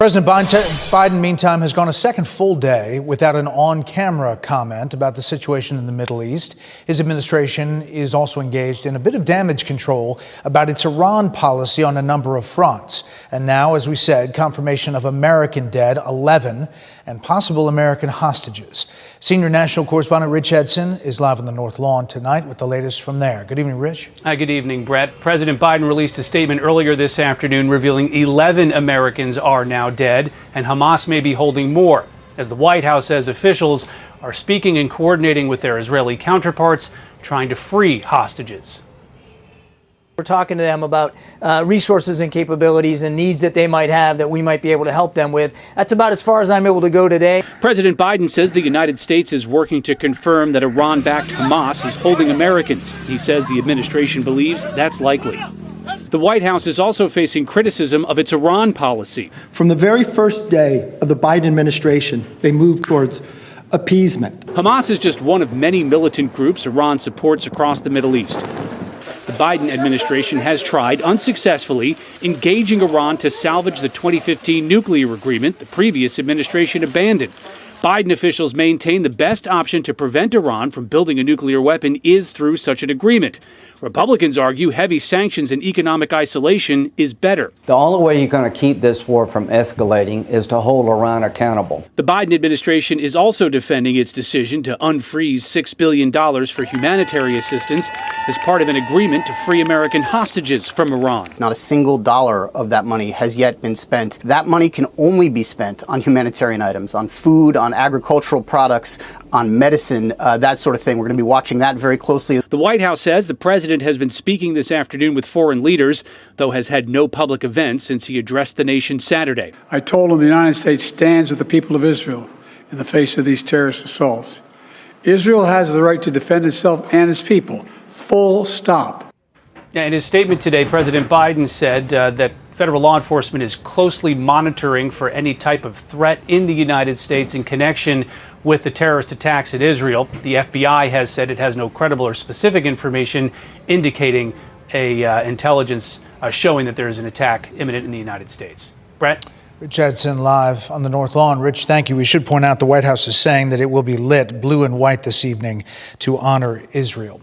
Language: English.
President Biden, meantime, has gone a second full day without an on-camera comment about the situation in the Middle East. His administration is also engaged in a bit of damage control about its Iran policy on a number of fronts. And now, as we said, confirmation of American dead, 11, and possible American hostages. Senior national correspondent Rich Edson is live on the North Lawn tonight with the latest from there. Good evening, Rich. Good evening, Brett. President Biden released a statement earlier this afternoon revealing 11 Americans are now dead, and Hamas may be holding more, as the White House says officials are speaking and coordinating with their Israeli counterparts, trying to free hostages. We're talking to them about resources and capabilities and needs that they might have that we might be able to help them with. That's about as far as I'm able to go today. President Biden says the United States is working to confirm that Iran-backed Hamas is holding Americans. He says the administration believes that's likely. The White House is also facing criticism of its Iran policy. From the very first day of the Biden administration, they moved towards appeasement. Hamas is just one of many militant groups Iran supports across the Middle East. The Biden administration has tried, unsuccessfully, engaging Iran to salvage the 2015 nuclear agreement the previous administration abandoned. Biden officials maintain the best option to prevent Iran from building a nuclear weapon is through such an agreement. Republicans argue heavy sanctions and economic isolation is better. The only way you're going to keep this war from escalating is to hold Iran accountable. The Biden administration is also defending its decision to unfreeze $6 billion for humanitarian assistance as part of an agreement to free American hostages from Iran. Not a single dollar of that money has yet been spent. That money can only be spent on humanitarian items, on food, on agricultural products, on medicine, that sort of thing. We're going to be watching that very closely. The White House says the president has been speaking this afternoon with foreign leaders, though has had no public events since he addressed the nation Saturday. I told him the United States stands with the people of Israel in the face of these terrorist assaults. Israel has the right to defend itself and its people. Full stop. In his statement today, President Biden said that federal law enforcement is closely monitoring for any type of threat in the United States in connection with the terrorist attacks in Israel. The FBI has said it has no credible or specific information indicating intelligence showing that there is an attack imminent in the United States. Brett? Rich Edson live on the North Lawn. Rich, thank you. We should point out the White House is saying that it will be lit blue and white this evening to honor Israel.